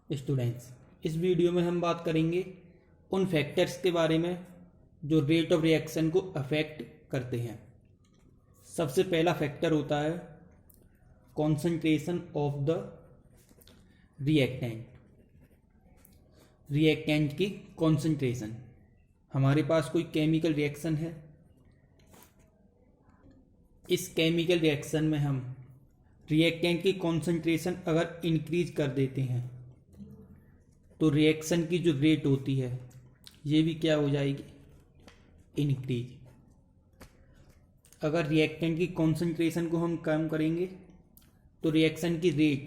Students, इस video में हम बात करेंगे उन फैक्टर्स के बारे में जो रेट ऑफ रिएक्शन को अफेक्ट करते हैं। सबसे पहला फैक्टर होता है concentration of the reactant. Reactant की कॉन्सेंट्रेशन। हमारे पास कोई केमिकल रिएक्शन है, इस केमिकल रिएक्शन में हम रिएक्टेंट की कॉन्सेंट्रेशन अगर इंक्रीज कर देते हैं तो रिएक्शन की जो रेट होती है ये भी क्या हो जाएगी, इंक्रीज। अगर रिएक्टेंट की कॉन्सेंट्रेशन को हम कम करेंगे तो रिएक्शन की रेट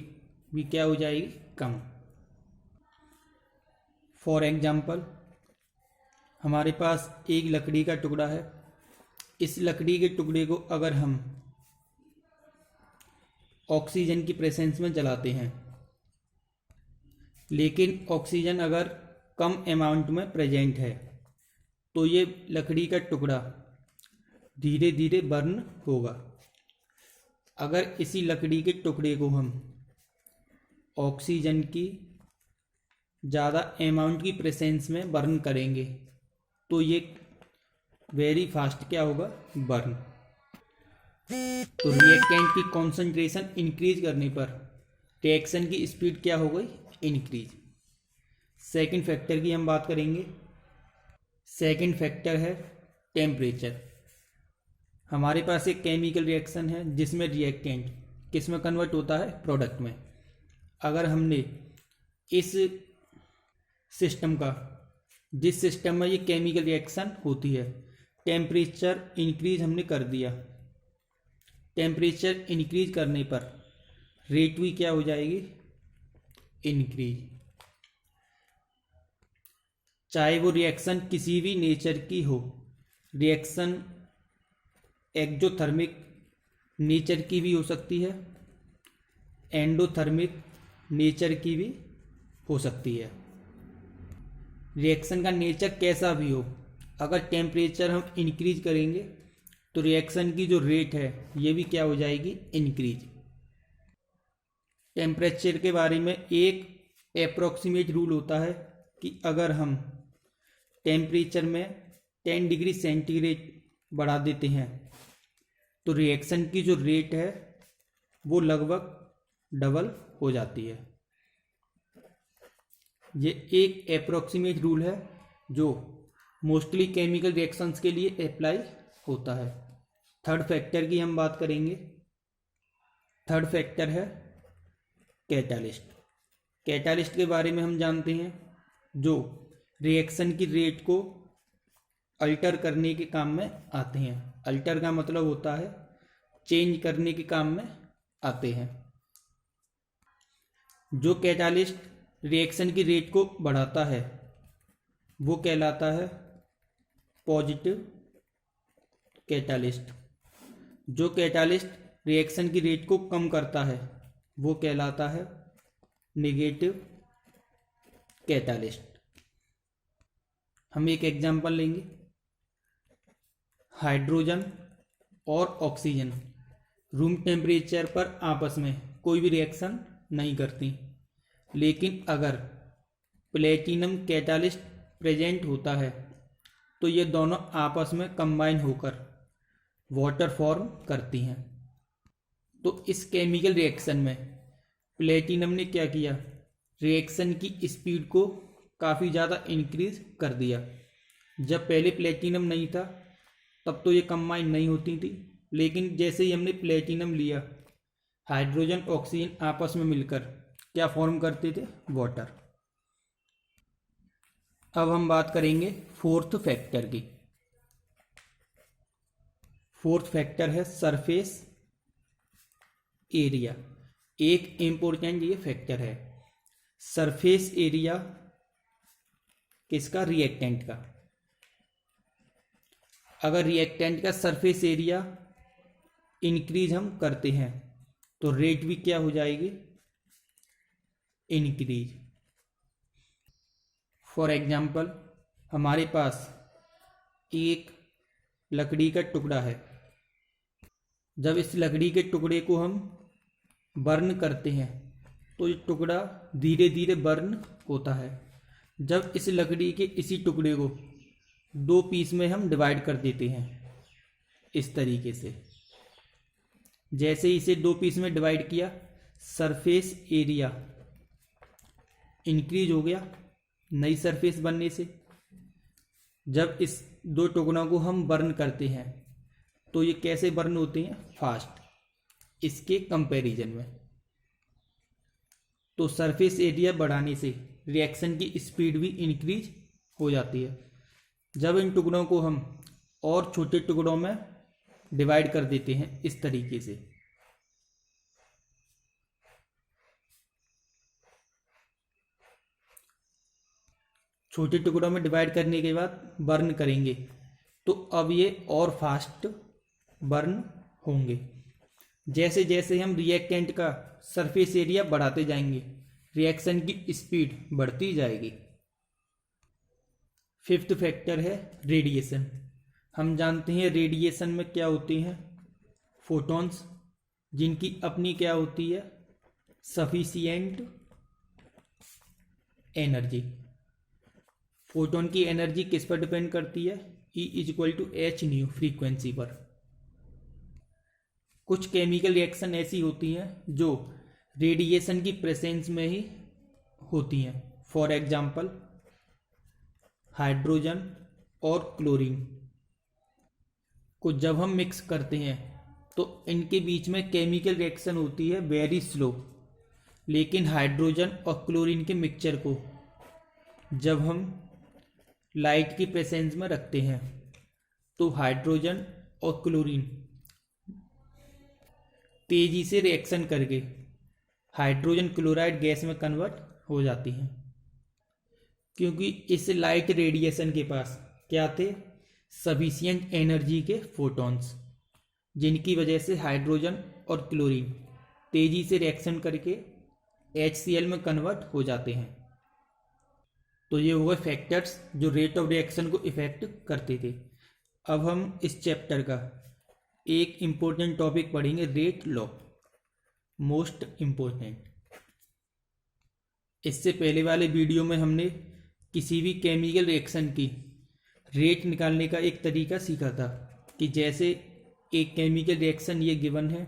भी क्या हो जाएगी, कम। फॉर एग्जाम्पल, हमारे पास एक लकड़ी का टुकड़ा है। इस लकड़ी के टुकड़े को अगर हम ऑक्सीजन की प्रेजेंस में जलाते हैं, लेकिन ऑक्सीजन अगर कम अमाउंट में प्रेजेंट है तो ये लकड़ी का टुकड़ा धीरे धीरे बर्न होगा। अगर इसी लकड़ी के टुकड़े को हम ऑक्सीजन की ज़्यादा अमाउंट की प्रेजेंस में बर्न करेंगे तो ये वेरी फास्ट क्या होगा, बर्न। तो रिएक्टेंट की कॉन्सेंट्रेशन इंक्रीज करने पर रिएक्शन की स्पीड क्या हो गई, इंक्रीज। सेकंड फैक्टर की हम बात करेंगे। सेकंड फैक्टर है टेम्परेचर। हमारे पास एक केमिकल रिएक्शन है जिसमें रिएक्टेंट किस में कन्वर्ट होता है, प्रोडक्ट में। अगर हमने इस सिस्टम का, जिस सिस्टम में ये केमिकल रिएक्शन होती है, टेम्परेचर इंक्रीज हमने कर दिया, टेम्परेचर इंक्रीज करने पर रेट भी क्या हो जाएगी, इंक्रीज। चाहे वो रिएक्शन किसी भी नेचर की हो, रिएक्शन एक्जोथर्मिक नेचर की भी हो सकती है, एंडोथर्मिक नेचर की भी हो सकती है। रिएक्शन का नेचर कैसा भी हो, अगर टेम्परेचर हम इंक्रीज करेंगे तो रिएक्शन की जो रेट है ये भी क्या हो जाएगी, इंक्रीज। टेम्परेचर के बारे में एक अप्रॉक्सीमेट रूल होता है कि अगर हम टेम्परेचर में 10 डिग्री सेंटीग्रेड बढ़ा देते हैं तो रिएक्शन की जो रेट है वो लगभग डबल हो जाती है। ये एक अप्रॉक्सीमेट रूल है जो मोस्टली केमिकल रिएक्शंस के लिए अप्लाई होता है। थर्ड फैक्टर की हम बात करेंगे। थर्ड फैक्टर है कैटालिस्ट। कैटालिस्ट के बारे में हम जानते हैं जो रिएक्शन की रेट को अल्टर करने के काम में आते हैं। अल्टर का मतलब होता है चेंज करने के काम में आते हैं। जो कैटालिस्ट रिएक्शन की रेट को बढ़ाता है वो कहलाता है पॉजिटिव कैटालिस्ट। जो कैटालिस्ट रिएक्शन की रेट को कम करता है वो कहलाता है नेगेटिव कैटालिस्ट। हम एक एग्जांपल लेंगे। हाइड्रोजन और ऑक्सीजन रूम टेम्परेचर पर आपस में कोई भी रिएक्शन नहीं करती, लेकिन अगर प्लेटिनम कैटालिस्ट प्रेजेंट होता है तो ये दोनों आपस में कंबाइन होकर वाटर फॉर्म करती हैं। तो इस केमिकल रिएक्शन में प्लेटिनम ने क्या किया, रिएक्शन की स्पीड को काफ़ी ज़्यादा इंक्रीज कर दिया। जब पहले प्लेटिनम नहीं था तब तो ये कंबाइन नहीं होती थी, लेकिन जैसे ही हमने प्लेटिनम लिया, हाइड्रोजन ऑक्सीजन आपस में मिलकर क्या फॉर्म करते थे, वाटर। अब हम बात करेंगे फोर्थ फैक्टर की। फोर्थ फैक्टर है सरफेस एरिया। एक इम्पोर्टेंट ये फैक्टर है। सरफेस एरिया किसका, रिएक्टेंट का। अगर रिएक्टेंट का सरफेस एरिया इंक्रीज हम करते हैं तो रेट भी क्या हो जाएगी, इंक्रीज। फॉर एग्जाम्पल, हमारे पास एक लकड़ी का टुकड़ा है। जब इस लकड़ी के टुकड़े को हम बर्न करते हैं तो ये टुकड़ा धीरे धीरे बर्न होता है। जब इस लकड़ी के इसी टुकड़े को 2 पीस में हम डिवाइड कर देते हैं इस तरीके से, जैसे इसे 2 पीस में डिवाइड किया, सरफेस एरिया इंक्रीज हो गया नई सरफेस बनने से। जब इस 2 टुकड़ों को हम बर्न करते हैं तो ये कैसे बर्न होते हैं? फास्ट इसके कंपैरिजन में। तो सरफेस एरिया बढ़ाने से रिएक्शन की स्पीड भी इंक्रीज हो जाती है। जब इन टुकड़ों को हम और छोटे टुकड़ों में डिवाइड कर देते हैं इस तरीके से, छोटे टुकड़ों में डिवाइड करने के बाद बर्न करेंगे तो अब ये और फास्ट बर्न होंगे। जैसे जैसे हम रिएक्टेंट का सरफेस एरिया बढ़ाते जाएंगे, रिएक्शन की स्पीड बढ़ती जाएगी। 5th फैक्टर है रेडिएशन। हम जानते हैं रेडिएशन में क्या होते हैं? फोटॉन्स, जिनकी अपनी क्या होती है? Sufficient energy. फोटोन की एनर्जी किस पर डिपेंड करती है? E=h फ्रीक्वेंसी पर। कुछ केमिकल रिएक्शन ऐसी होती हैं जो रेडिएशन की प्रेजेंस में ही होती हैं। फॉर एग्जांपल हाइड्रोजन और क्लोरीन को जब हम मिक्स करते हैं तो इनके बीच में केमिकल रिएक्शन होती है वेरी स्लो। लेकिन हाइड्रोजन और क्लोरीन के मिक्सचर को जब हम लाइट की प्रेजेंस में रखते हैं तो हाइड्रोजन और क्लोरीन तेजी से रिएक्शन करके हाइड्रोजन क्लोराइड गैस में कन्वर्ट हो जाती हैं, क्योंकि इस लाइट रेडिएशन के पास क्या थे? सफिशिएंट एनर्जी के फोटॉन्स, जिनकी वजह से हाइड्रोजन और क्लोरीन तेजी से रिएक्शन करके HCl में कन्वर्ट हो जाते हैं। तो ये हुए फैक्टर्स जो रेट ऑफ रिएक्शन को इफेक्ट करते थे। अब हम इस चैप्टर का एक इम्पोर्टेंट टॉपिक पढ़ेंगे, रेट लॉ, मोस्ट इम्पोर्टेंट। इससे पहले वाले वीडियो में हमने किसी भी केमिकल रिएक्शन की रेट निकालने का एक तरीका सीखा था कि जैसे एक केमिकल रिएक्शन ये गिवन है,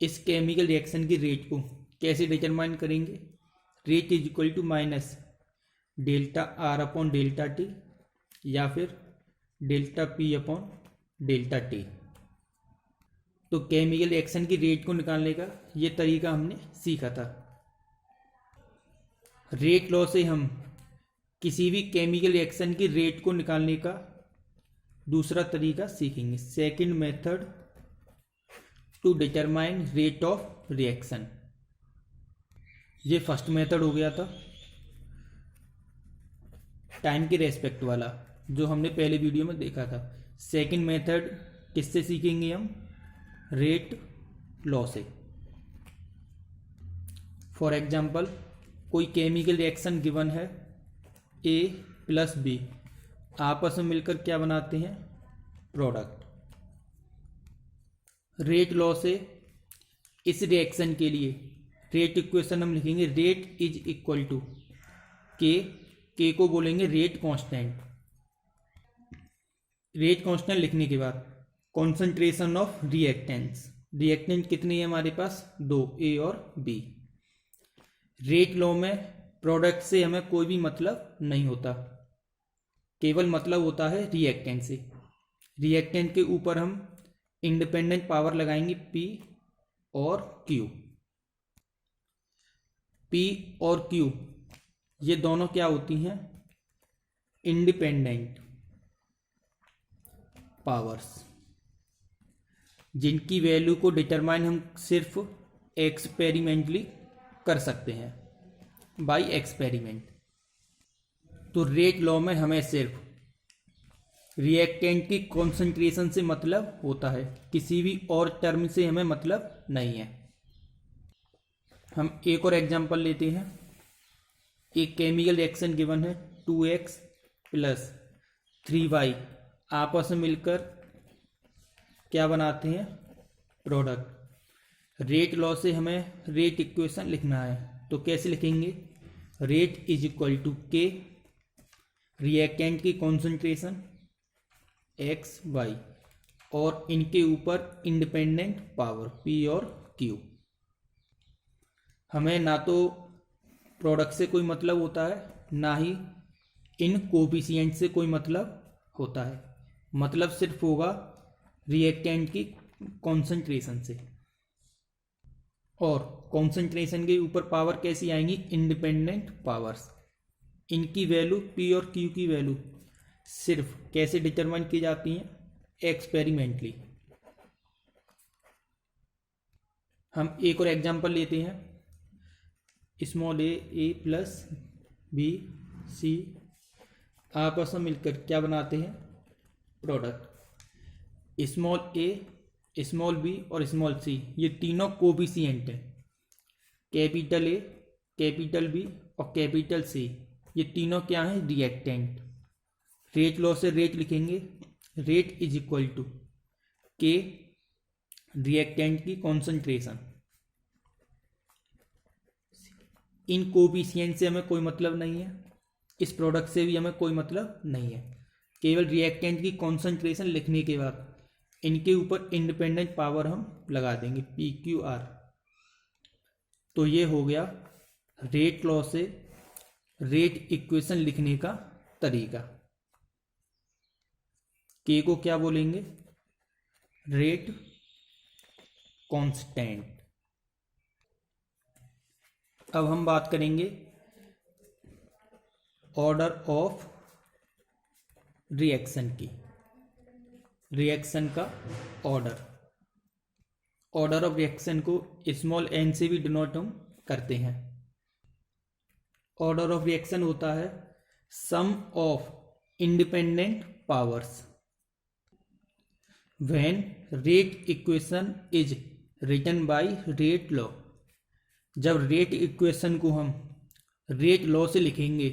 इस केमिकल रिएक्शन की रेट को कैसे डिटरमाइन करेंगे? Rate is equal to minus delta R upon delta T या फिर delta P upon delta T। तो केमिकल रिएक्शन की रेट को निकालने का ये तरीका हमने सीखा था। रेट लॉ से हम किसी भी केमिकल रिएक्शन की रेट को निकालने का दूसरा तरीका सीखेंगे, second method to determine rate of reaction. ये फर्स्ट मेथड हो गया था टाइम के रेस्पेक्ट वाला, जो हमने पहले वीडियो में देखा था। सेकंड मेथड किससे सीखेंगे हम? रेट लॉ से। फॉर एग्जांपल कोई केमिकल रिएक्शन गिवन है, A प्लस B आपस में मिलकर क्या बनाते हैं? प्रोडक्ट। रेट लॉ से इस रिएक्शन के लिए रेट इक्वेशन हम लिखेंगे, रेट इज इक्वल टू के को बोलेंगे रेट कांस्टेंट। रेट कांस्टेंट लिखने के बाद कॉन्सेंट्रेशन ऑफ रिएक्टेंट्स, रिएक्टेंट कितनी है हमारे पास? 2, A और B। रेट लॉ में प्रोडक्ट से हमें कोई भी मतलब नहीं होता, केवल मतलब होता है रिएक्टेंट से। रिएक्टेंट के ऊपर हम इंडिपेंडेंट पावर लगाएंगे P और Q। P और Q ये दोनों क्या होती हैं? इंडिपेंडेंट पावर्स, जिनकी वैल्यू को डिटरमाइन हम सिर्फ एक्सपेरिमेंटली कर सकते हैं, बाय एक्सपेरिमेंट। तो रेट लॉ में हमें सिर्फ रिएक्टेंट की कॉन्सेंट्रेशन से मतलब होता है, किसी भी और टर्म से हमें मतलब नहीं है। हम एक और एग्जांपल लेते हैं। एक केमिकल रिएक्शन गिवन है, 2x प्लस 3y आपस में मिलकर क्या बनाते हैं? प्रोडक्ट। रेट लॉ से हमें रेट इक्वेशन लिखना है, तो कैसे लिखेंगे, रेट इज इक्वल टू के रिएक्टेंट की कॉन्सेंट्रेशन एक्स वाई और इनके ऊपर इंडिपेंडेंट पावर पी और क्यू। हमें ना तो प्रोडक्ट से कोई मतलब होता है, ना ही इन कोफिशिएंट से कोई मतलब होता है। मतलब सिर्फ होगा रिएक्टेंट की कॉन्सेंट्रेशन से। और कॉन्सेंट्रेशन के ऊपर पावर कैसी आएंगी, इंडिपेंडेंट पावर्स। इनकी वैल्यू पी और क्यू की वैल्यू सिर्फ कैसे डिटरमाइन की जाती हैं, एक्सपेरिमेंटली। हम एक और एग्जांपल लेते हैं, स्मॉल ए प्लस बी सी आपस में मिलकर क्या बनाते हैं, प्रोडक्ट। स्मॉल ए, स्मॉल बी और स्मॉल सी ये तीनों कोफिशिएंट हैं। कैपिटल ए, कैपिटल बी और कैपिटल सी ये तीनों क्या हैं, रिएक्टेंट। रेट लॉ से रेट लिखेंगे, रेट इज इक्वल टू के रिएक्टेंट की कॉन्सेंट्रेशन। इन कोफिशिएंट से हमें कोई मतलब नहीं है, इस प्रोडक्ट से भी हमें कोई मतलब नहीं है। केवल रिएक्टेंट की कॉन्सेंट्रेशन लिखने के बाद इनके ऊपर इंडिपेंडेंट पावर हम लगा देंगे पी क्यू आर। तो ये हो गया रेट लॉ से रेट इक्वेशन लिखने का तरीका। के को क्या बोलेंगे, रेट कांस्टेंट। अब हम बात करेंगे ऑर्डर ऑफ रिएक्शन की। रिएक्शन का ऑर्डर, ऑर्डर ऑफ रिएक्शन को स्मॉल एन से भी डिनोट हम करते हैं। ऑर्डर ऑफ रिएक्शन होता है sum of independent powers when rate equation is written by rate law. जब रेट इक्वेशन को हम रेट लॉ से लिखेंगे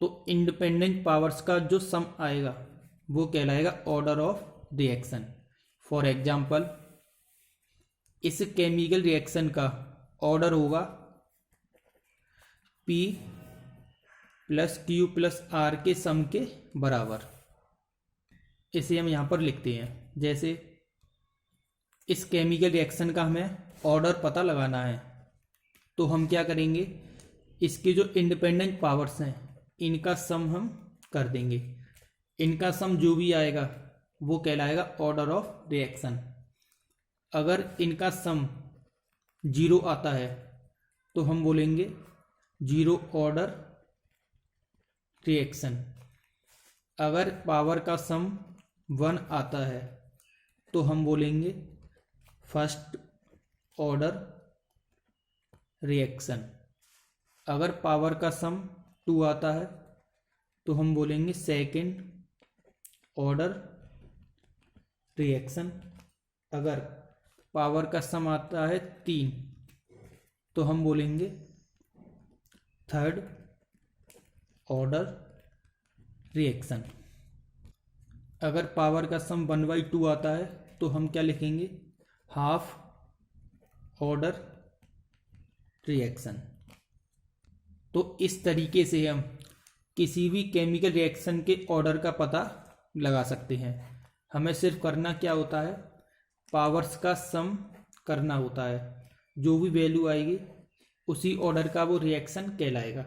तो इंडिपेंडेंट पावर्स का जो सम आएगा वो कहलाएगा order of reaction. For example, इस केमिकल रिएक्शन का ऑर्डर होगा P plus Q plus R के सम के बराबर। इसे हम यहाँ पर लिखते हैं। जैसे इस केमिकल रिएक्शन का हमें ऑर्डर पता लगाना है तो हम क्या करेंगे, इसके जो इंडिपेंडेंट पावर्स हैं इनका सम हम कर देंगे। इनका सम जो भी आएगा वो कहलाएगा ऑर्डर ऑफ रिएक्शन। अगर इनका सम 0 आता है तो हम बोलेंगे 0 ऑर्डर रिएक्शन। अगर पावर का सम 1 आता है तो हम बोलेंगे फर्स्ट ऑर्डर रिएक्शन। अगर पावर का सम 2 आता है तो हम बोलेंगे सेकेंड ऑर्डर रिएक्शन। अगर पावर का सम आता है 3 तो हम बोलेंगे थर्ड ऑर्डर रिएक्शन। अगर पावर का सम 1/2 आता है तो हम क्या लिखेंगे, हाफ ऑर्डर रिएक्शन। तो इस तरीके से हम किसी भी केमिकल रिएक्शन के ऑर्डर का पता लगा सकते हैं। हमें सिर्फ करना क्या होता है, पावर्स का सम करना होता है। जो भी वैल्यू आएगी उसी ऑर्डर का वो रिएक्शन कहलाएगा।